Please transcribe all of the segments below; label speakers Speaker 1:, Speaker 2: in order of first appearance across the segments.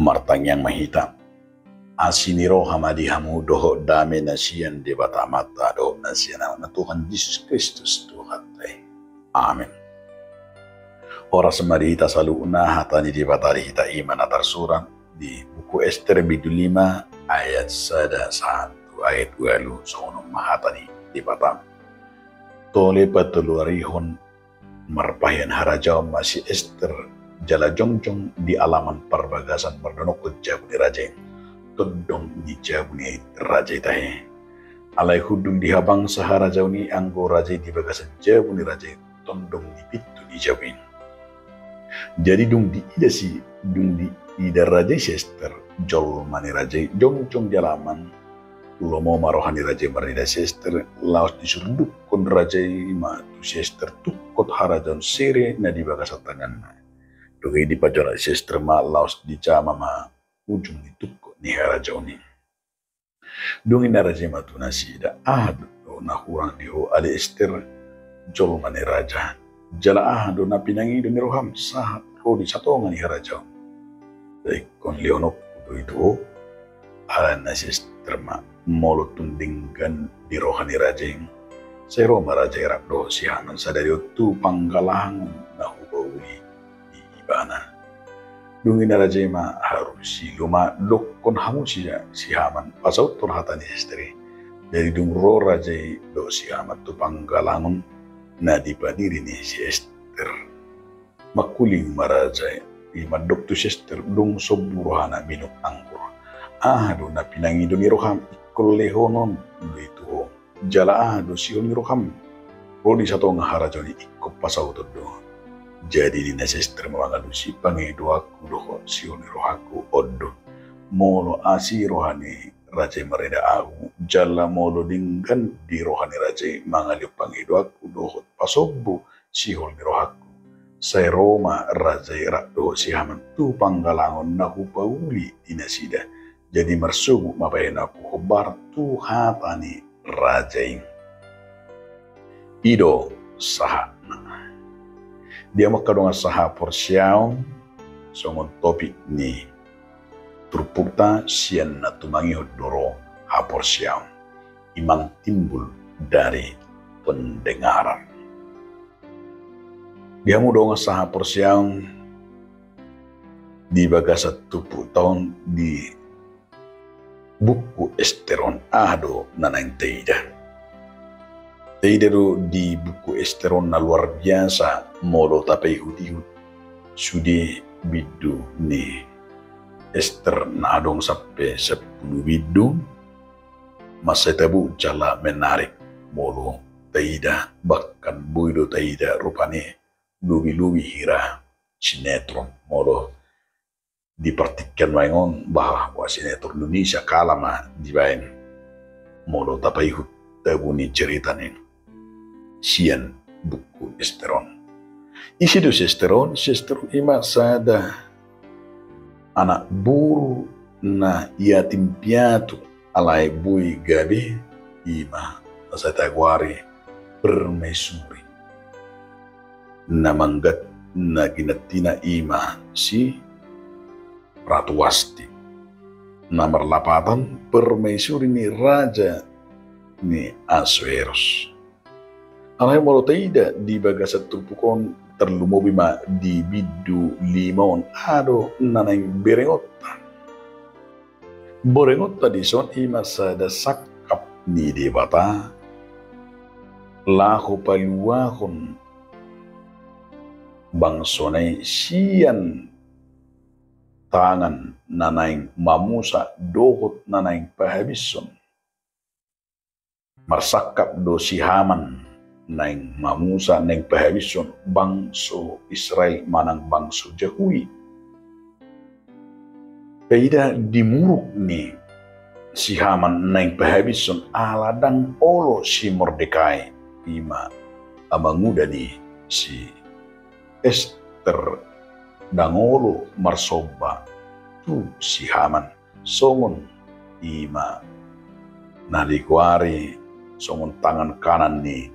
Speaker 1: martang yang mahita asiniro hamadi hamu doho dame nasian di batamata doho nasian na Tuhan Yesus Kristus Tuhan teh. Amin. Ora semari hita selalu hatani di batari hita iman atar surat di buku Ester bidu 5 ayat 1 ayat 2 sono mahatani di batam. Tole patulurihon marpahian harajau masih Ester jala jongjong di alaman perbagasan merdonok jabu di rajeng todong di jabu ni raja itahe alai hudung di habang sahara jau ni anggo raja di bagasan jabu ni raja tondong di pitu di jabin. Jadi dung di ida si dung di ida raja si Ester jol mani raja jongjong jalaman lomo marohani raja marida si Ester laos disurduk kon raja ma tu si Ester tukot harajan sere na di bagasan tangan. Doge di pajola si Ester ma laos di cama ma ujung di tukot ni harajan ni. Dungin na raja ma tu nasi da do na hurang diho ali Ester jol mani raja. Jala do na pinangi do ni roham sahat ro di satongan ni harajan. Dai kon leonok do itu ala na si Ester ma molo tundingkan di rohani rajeng. Saya roma raja irak do si haman sadari tu panggalang na hubawi di ibana. Dungin na raja ma harus si luma dokon hamu si haman pasau tur hatani istri. Dari dung ro raja do si haman tu panggalangun na dipadiri ni si Ester. Makuling maraja ima dok tu si Ester dung soburohana minum anggur. Do na pinangi do ni roham lehonon itu jala do sion roham rodi satu ngahara joni ikut pasau todo jadi di Ester mawanga dusi pange doaku doho sion rohaku odo molo asi rohani raja mereda aku jala molo dinggan di rohani raja mangalio pange doaku doho pasobu sion rohaku saya Roma raja irak do si haman tu panggalangon naku pauli inasida. Jadi mersugu mapain aku khobar tu hatani rajaing. Ido saha. Dia makadonga saha porsiaw songon topik ni turpukta sian na tumangi doro ha porsiaw. Imang timbul dari pendengaran. Dia mudonga saha porsiaw di bagasa 70 tahun di buku Esteron do nanang teida. Teida di buku Esteron na luar biasa molo tapai hutihut sudi bidu ni Ester na adong sampai 10 bidu masa tabu jala menarik molo teida bahkan buido teida rupane luwi-luwi hira sinetron molo dipertikan maingon bahwa sinetron Indonesia kalama dibain molo tapai hut tabuni cerita nih sian buku Esteron isi do Esteron ima sada anak buru na yatim piatu alai bui gabe ima sa tagwari permaisuri na manggat na ginatina ima si Ratu Wasti. Nomor 8 permaisuri ni raja ni Asueros. Alai molo taida di bagasa tupukon terlumobi ma di bidu limon ado nanang berengotta. Berengotta di son ima sada sakap ni di bata lahu paluahon bangsonai sian tangan nanaing mamusa dohot nanaing pahabison marsakap do sihaman naing mamusa naing pahabison bangso Israel manang bangso Jahui. Kaida dimuruk ni sihaman naing pahabison aladang olo si Mordekai ima amanguda ni si Ester dangolo marsoba tu si haman songon ima nalikuari songon tangan kanan ni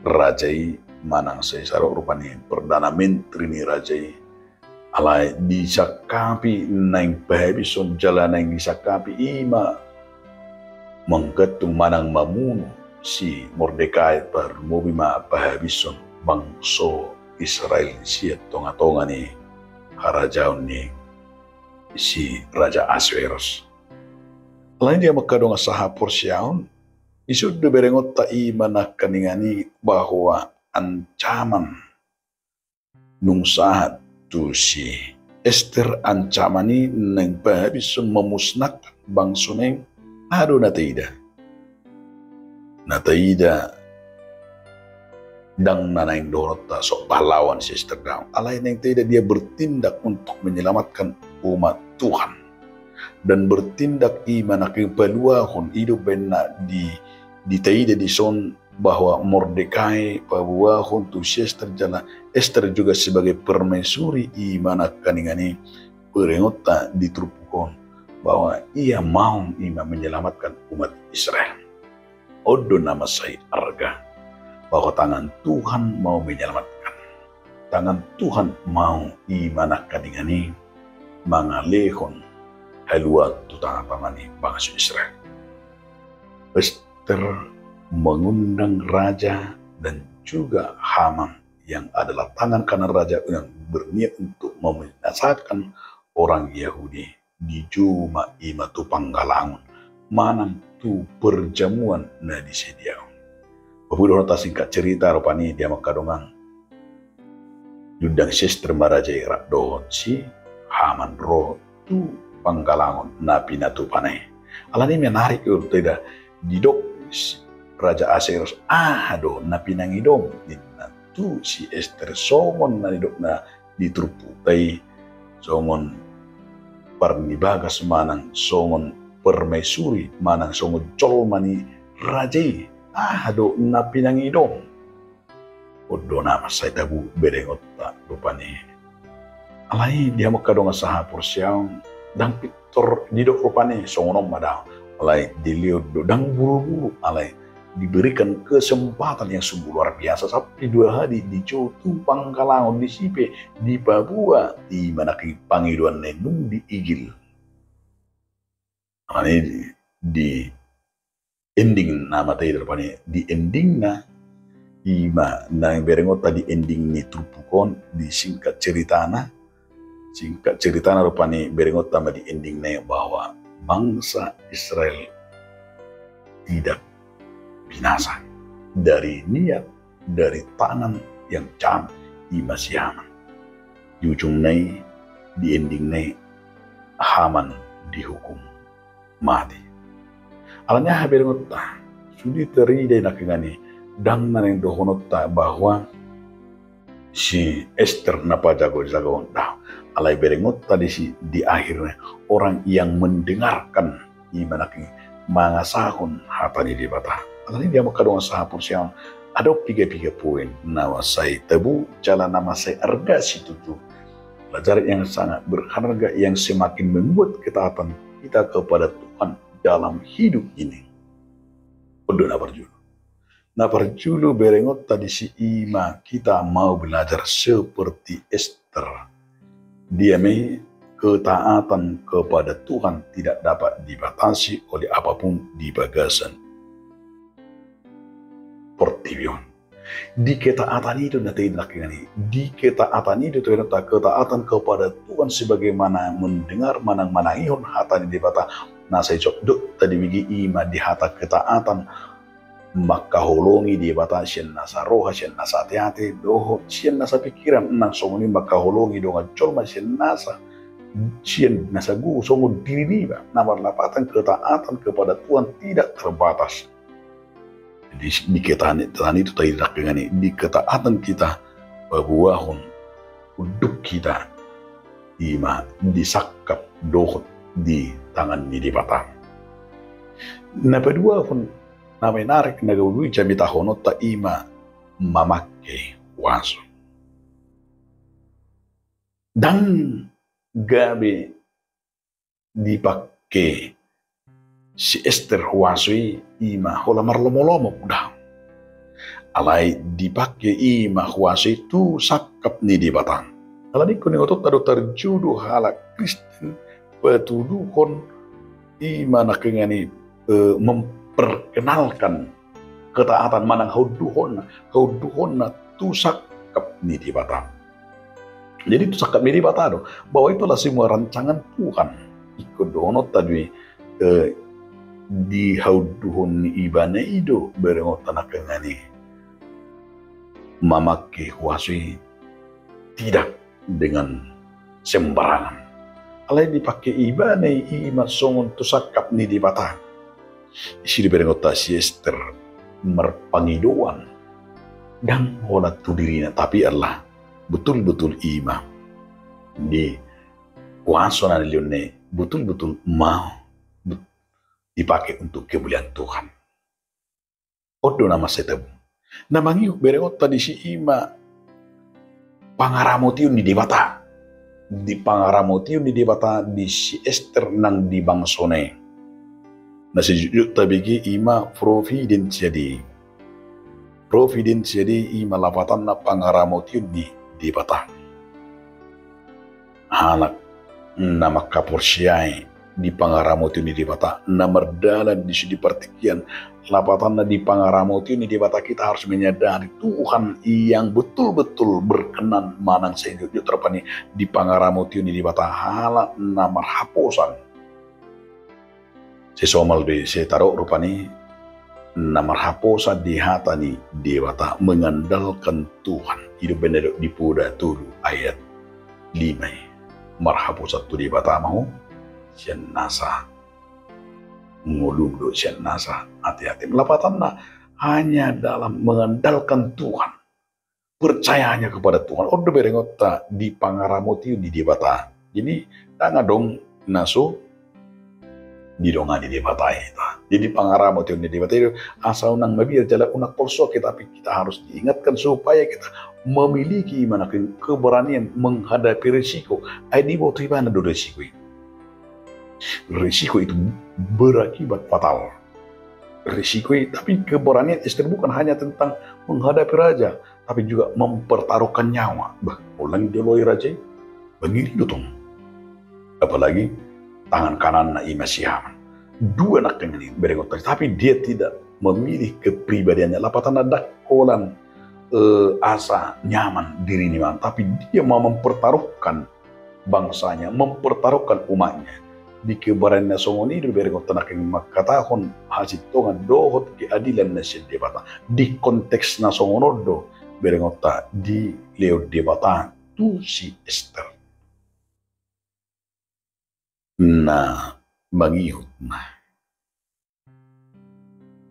Speaker 1: rajai manang sesaro rupani perdana menteri ni rajai Alai disakapi nang pahebison jalan nang disakapi ima mengketung manang mamuno si Mordekai par mobima pahabison bangso Israel siya tonga-tonga ni harajaon ni si Raja Asweros. Lain dia makadong saha porsyaon isud berengot ta ima na kaningani bahwa ancaman nung saat tu si Esther ancamani neng pahabison memusnahkan bangso neng ado nataida dang nanaing dorota sok pahlawan si Esther daw. Alay neng tidak dia bertindak untuk menyelamatkan umat Tuhan dan bertindak iman aking paluahon hidup bena di taida di son bahwa Mordekai pabuahon tu si Esther jala Esther juga sebagai permaisuri iman akaningani perengota ditrupukon bahwa ia mau ima menyelamatkan umat Israel. Odo nama saya arga bahwa tangan Tuhan mau menyelamatkan. Tangan Tuhan mau imanakan ingani mangalehon halua tutang pamani bangsa Israel. Esther mengundang raja dan juga Haman yang adalah tangan kanan raja yang berniat untuk membinasakan orang Yahudi di Juma ima tu panggalangun manang tu perjamuan na disediakan. Papudo ta singkat cerita rupani dia makadongang yudang sester maraja irak dohon si Haman ro tu panggalangun na pinatu panay. Alani menarik yun tidak didok Raja Asweros do na pinangidom na tu si Esther somon na didok na ditruputai somon parnibagas manang songon permaisuri manang songon colmani rajai do na pinangidom odo nama saya tabu berengot tak rupani alai dia makadong saha porsyang dang pitor didok rupani songonom madaw alai diliod dang buru-buru alai diberikan kesempatan yang sungguh luar biasa sampai 2 hari di Jotu Pangkalangon di Sipe di Papua di mana Pangiduan Nenung di Igil. Ini di ending nama tadi depannya di ending na ima na berengot tadi ending ni trupukon di singkat ceritana rupanya berengot tama di ending na bahwa bangsa Israel tidak binasa dari niat dari tangan yang cam masih Haman. Di ujung nai di ending nai Haman dihukum mati. Alanya haberengot ta sudi teride nakingani dang naneng dohonot ta bahwa si Esther napa jago-jago dah alai berengot tadi si di akhirnya orang yang mendengarkan imanaki mangasahun hatani di batah. Alani dia makadong saha porsyang ada 3 poin nawa saya tebu jalan nama saya arga situ tuh pelajaran yang sangat berharga yang semakin membuat ketaatan kita kepada Tuhan dalam hidup ini. Udah naparjulu berengot tadi si ima kita mau belajar seperti Esther. Dia ketaatan kepada Tuhan tidak dapat dibatasi oleh apapun di bagasan pertibion. Di ketaatan itu nanti ini. Di ketaatan itu ternyata ketaatan kepada Tuhan sebagaimana mendengar manang-manangihon hatani di bata. Nah saya cok tadi bigi ima di hata ketaatan maka holongi di bata sien nasa roha sien nasa hati-hati doho sien nasa pikiran nang songoni maka holongi donga colma sien nasa gu songo diri ba. Nomor 8 ketaatan kepada Tuhan tidak terbatas. Di ketaatan itu tidak dengan di ketaatan kita bahwa uduk kita ima disakap dohot di tangan di batang. Nah kedua pun nama narik nagawi jami tahonot ta ima mamake waso dan gabe dipakai si Esther huasui ima hola marlomo-lomo udah alai dipakai ima huasui tu sakap ni di batang Alani kuni otot tado terjudu hala Kristen petuduhon imana kengani memperkenalkan ketaatan manang hauduhonna tusak kap ni di batang. Jadi tusak kap ni di batado bahwa itulah semua rancangan Tuhan. Ikut dono tadi di hauduhon ni ibane ido berengotan kengani mamakai kuasai tidak dengan sembarangan. Alai dipakai ibane ima songon tusakap ni di batang. Isi berengota si Ester merpangidoan dan hola tu dirinya, tapi Allah betul-betul ima di kuasa na lione betul-betul mau dipakai untuk kemuliaan Tuhan. Odo nama setebu. Namangi berengota di si ima pangaramotiun di debata. Di pangaramotiun di debata di si Ester nang di bangsone. Na sejujur tabigi ima providence jadi ima lapatan na pangaramotiun di debata. Hanak nama kaporsiai di pangaramotiun di debata. Na merdalan di sudi partikian lapatan na di pangaramotiun di debata. Kita harus menyadari Tuhan yang betul-betul berkenan manang sejujur terpani di pangaramotiun di debata. Hala na marhaposan sesomal de se taruh rupani namar haposa di hatani dewata mengandalkan Tuhan. Hidup benar di Puda Turu ayat 5. Marhaposa tu dewata mau sian nasa ngulung do sian nasa hati-hati melapatanna hanya dalam mengandalkan Tuhan, percayanya kepada Tuhan. Ordo berengota di pangaramotiu di dewata. Jadi tanga dong naso di donga di debata itu. Jadi pangaramo tiun di debata itu asal nang mabir jala unak polsoke, tapi kita harus diingatkan supaya kita memiliki mana keberanian menghadapi risiko. Di waktu mana do risiko itu? Risiko itu berakibat fatal. Risiko itu, tapi keberanian istri bukan hanya tentang menghadapi raja, tapi juga mempertaruhkan nyawa. Ulang diloi raja, begini dong. Apalagi tangan kanan na ima siaman. Dua nak ini berengot, tapi dia tidak memilih kepribadiannya. Lapatan ada kolan asa nyaman diri ini, tapi dia mau mempertaruhkan bangsanya, mempertaruhkan umatnya. Di keberanian songoni itu berengot nak ini makatahon hasil tongan dohot keadilan nasi debata. Di konteks nasongonodo berengot di leo debata tu si Ester. Nah, mangihut na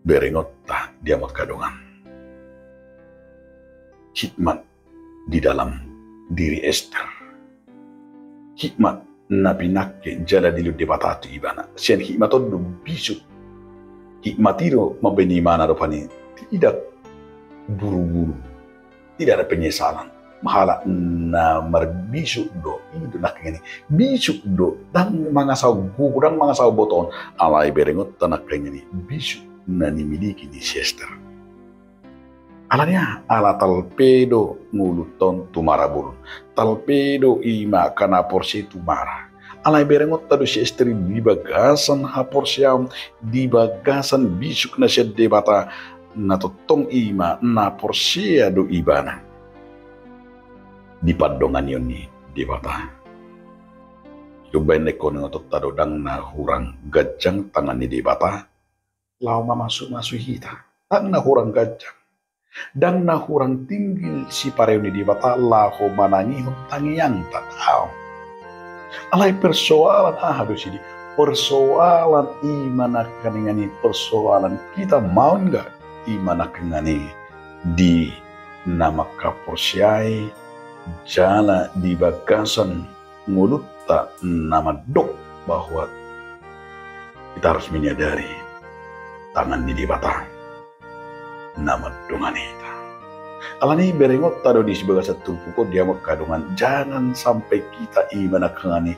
Speaker 1: berengot dia makadongan hikmat di dalam diri Ester, hikmat na pinakke jala dilu debatatu ibana sian hikmat itu bisu hikmat itu mabeni mana rupani tidak buru-buru, tidak ada penyesalan. Mahala na marbisu do itu nak ini bisu do dan mangasau gurang mangasau boton alai berengot tanak ini bisu na nimiliki di Ester. Alanya ala talpedo nguluton tumarabul talpedo ima kana porsi tumara alai berengot tadu Ester di bagasan haporsiam di bagasan bisu na debata na totong ima na porsia do ibana di padongan yoni di bata. Cobain lekon ngotot tadodang na hurang gajang tangan di bata. Lau masuk hita. Tak na hurang gajang. Dan na hurang tinggi si pareuni di bata. Lau manangi tangi yang tak tahu. Alai persoalan harus ini. Persoalan imana kaningani persoalan kita mau enggak imana kengani di nama kaporsiai jala di bagasan ngulutta nama dok bahwa kita harus menyadari tangan di bata nama dongan kita. Alani berengot tado di sebagai satu pukul dia makadungan jangan sampai kita imana kengani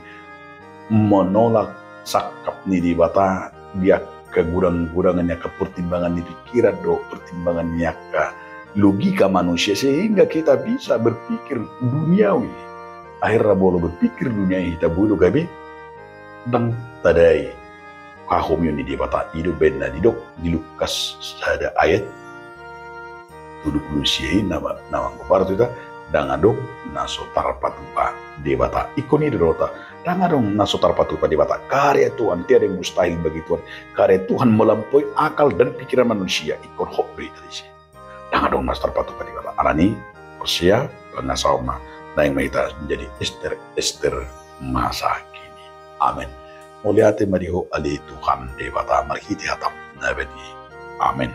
Speaker 1: menolak sakap ni di bata dia kegurang-gurangannya ke pertimbangan di pikiran do pertimbangannya ke logika manusia sehingga kita bisa berpikir duniawi akhirnya bolo berpikir dunia hita bulu gabi dang tadai kahom yun di bata ido ben na didok di Lukas sada ayat 70 siya nama kuparto ita dangadok naso tarpatupa di bata ikoni derota dangadong naso tarpatupa di bata karya Tuhan tiada yang mustahil bagi Tuhan, karya Tuhan melampaui akal dan pikiran manusia ikon hobri tadi sih dangadong naso tarpatupa di bata anani persia nasauma na yang maita menjadi Esther masa kini. Amin. Muliate mariho ali Tuhan debata marhiti hatam nabedi. Amin.